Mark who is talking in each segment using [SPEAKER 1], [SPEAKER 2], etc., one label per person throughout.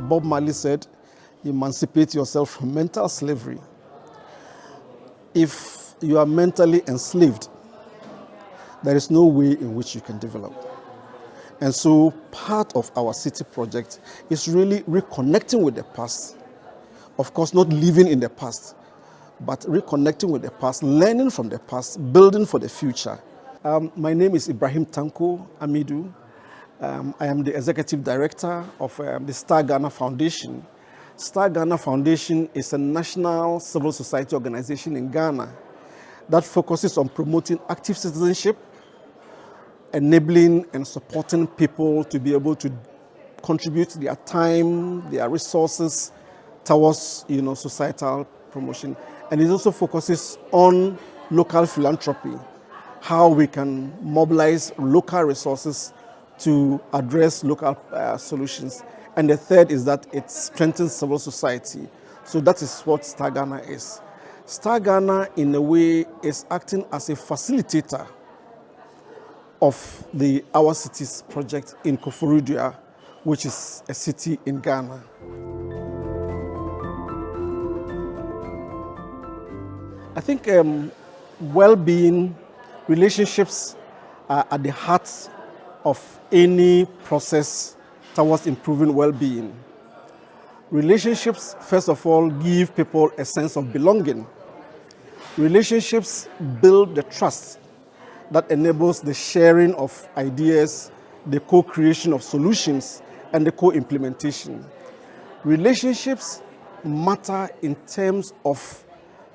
[SPEAKER 1] Bob Marley said, emancipate yourself from mental slavery. If you are mentally enslaved, there is no way in which you can develop. And so part of our city project is really reconnecting with the past. Of course, not living in the past, but reconnecting with the past, learning from the past, building for the future. My name is Ibrahim-Tanko Amidu. I am the Executive Director of the Star Ghana Foundation. Star Ghana Foundation is a national civil society organization in Ghana that focuses on promoting active citizenship, enabling and supporting people to be able to contribute their time, their resources towards societal promotion. And it also focuses on local philanthropy, how we can mobilize local resources to address local solutions. And the third is that it strengthens civil society. So that is what Star Ghana is. Star Ghana, in a way, is acting as a facilitator of the OurCity project in Koforidua, which is a city in Ghana. I think well-being, relationships are at the heart of any process towards improving well-being. Relationships, first of all, give people a sense of belonging. Relationships build the trust that enables the sharing of ideas, the co-creation of solutions, and the co-implementation. Relationships matter in terms of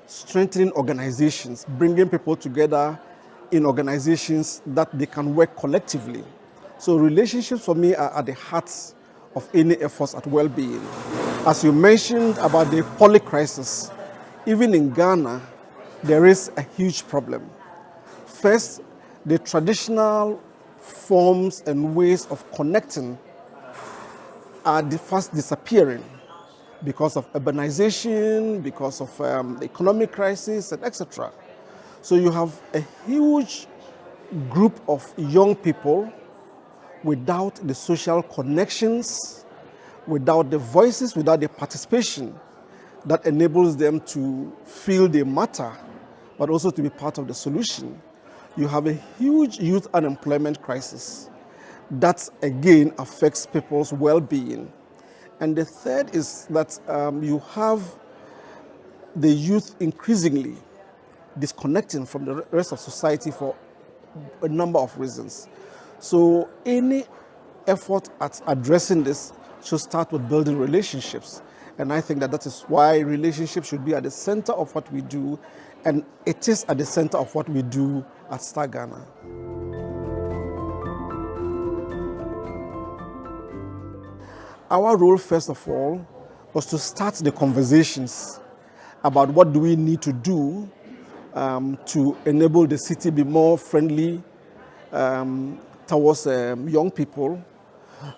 [SPEAKER 1] strengthening organizations, bringing people together in organizations that they can work collectively. So relationships for me are at the heart of any efforts at well-being. As you mentioned about the poly crisis, even in Ghana, there is a huge problem. First, the traditional forms and ways of connecting are fast disappearing because of urbanization, because of the economic crisis, and etc. So you have a huge group of young people without the social connections, without the voices, without the participation that enables them to feel they matter, but also to be part of the solution. You have a huge youth unemployment crisis that again affects people's well-being. And the third is that you have the youth increasingly disconnecting from the rest of society for a number of reasons. So any effort at addressing this should start with building relationships. And I think that is why relationships should be at the center of what we do, and it is at the center of what we do at Star Ghana. Our role, first of all, was to start the conversations about what do we need to do to enable the city be more friendly towards young people,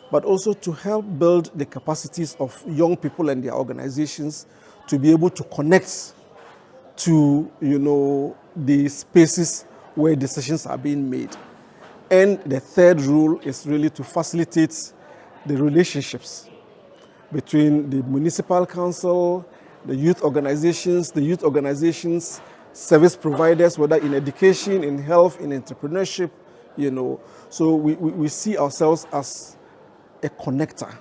[SPEAKER 1] but also to help build the capacities of young people and their organizations to be able to connect to the spaces where decisions are being made. And the third rule is really to facilitate the relationships between the municipal council, the youth organizations, service providers, whether in education, in health, in entrepreneurship, So we see ourselves as a connector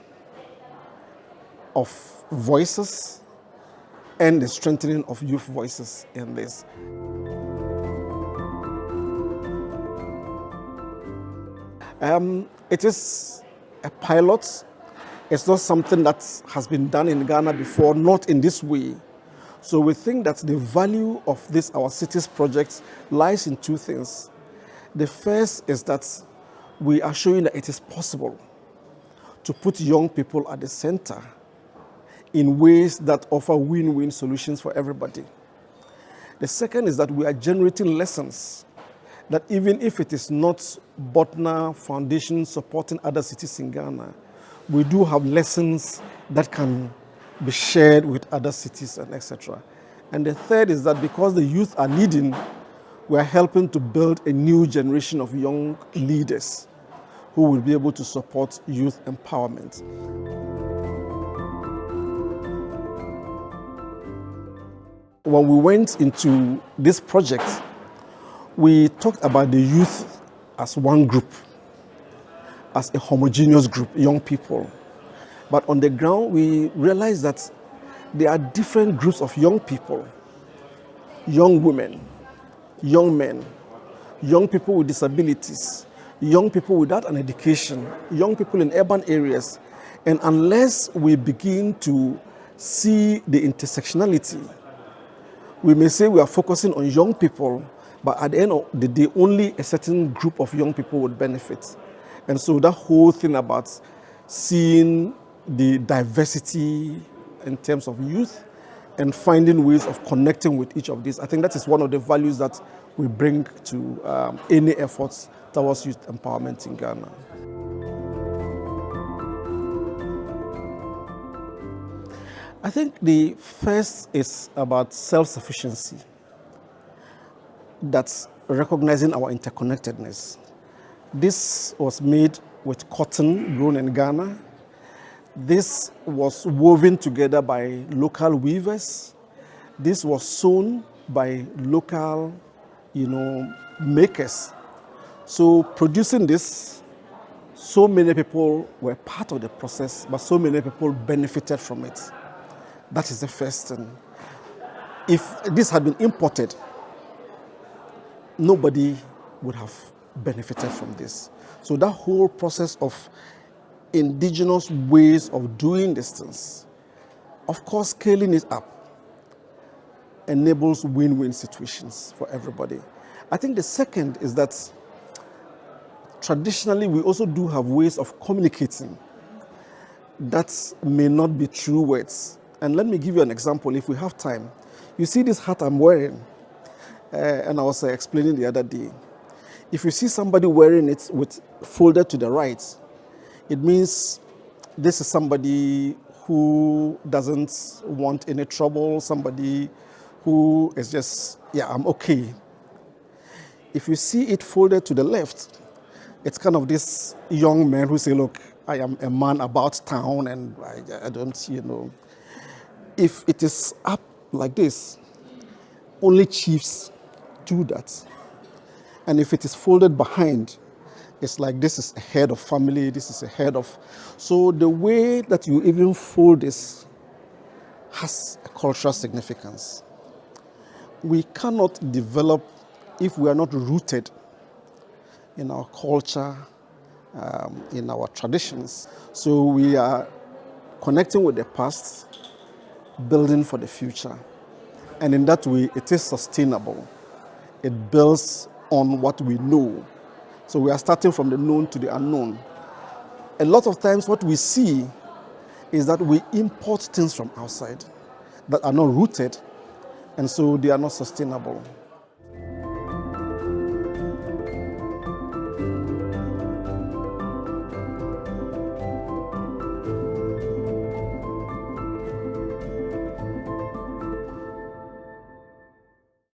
[SPEAKER 1] of voices and the strengthening of youth voices in this. It is a pilot. It's not something that has been done in Ghana before, not in this way. So we think that the value of this OurCity project lies in two things. The first is that we are showing that it is possible to put young people at the center in ways that offer win-win solutions for everybody. The second is that we are generating lessons that even if it is not Botnar Foundation supporting other cities in Ghana, we do have lessons that can be shared with other cities and etc. And the third is that because the youth are leading, we are helping to build a new generation of young leaders who will be able to support youth empowerment. when we went into this project, we talked about the youth as one group, as a homogeneous group, young people. But on the ground, we realized that there are different groups of young people, young women, young men, young people with disabilities, young people without an education, young people in urban areas. And unless we begin to see the intersectionality, we may say we are focusing on young people, but at the end of the day, only a certain group of young people would benefit. And so that whole thing about seeing the diversity in terms of youth and finding ways of connecting with each of these, I think that is one of the values that we bring to any efforts towards youth empowerment in Ghana. I think the first is about self-sufficiency. That's recognizing our interconnectedness. This was made with cotton grown in Ghana. This was woven together by local weavers. This was sewn by local, makers. So producing this, so many people were part of the process, but so many people benefited from it. That is the first thing. If this had been imported, nobody would have benefited from this. So that whole process of indigenous ways of doing these things, of course, scaling it up enables win-win situations for everybody. I think the second is that traditionally we also do have ways of communicating that may not be true words. And let me give you an example if we have time. You see this hat I'm wearing, and I was explaining the other day. If you see somebody wearing it with folded to the right, it means this is somebody who doesn't want any trouble, somebody who is just, I'm okay. If you see it folded to the left, it's kind of this young man who say, look, I am a man about town and I don't, If it is up like this, only chiefs do that. And if it is folded behind, it's like this is a head of family, this is a head of... So the way that you even fold this has a cultural significance. We cannot develop if we are not rooted in our culture, in our traditions. So we are connecting with the past, building for the future. And in that way, it is sustainable. It builds on what we know. So we are starting from the known to the unknown. A lot of times what we see is that we import things from outside that are not rooted, and so they are not sustainable.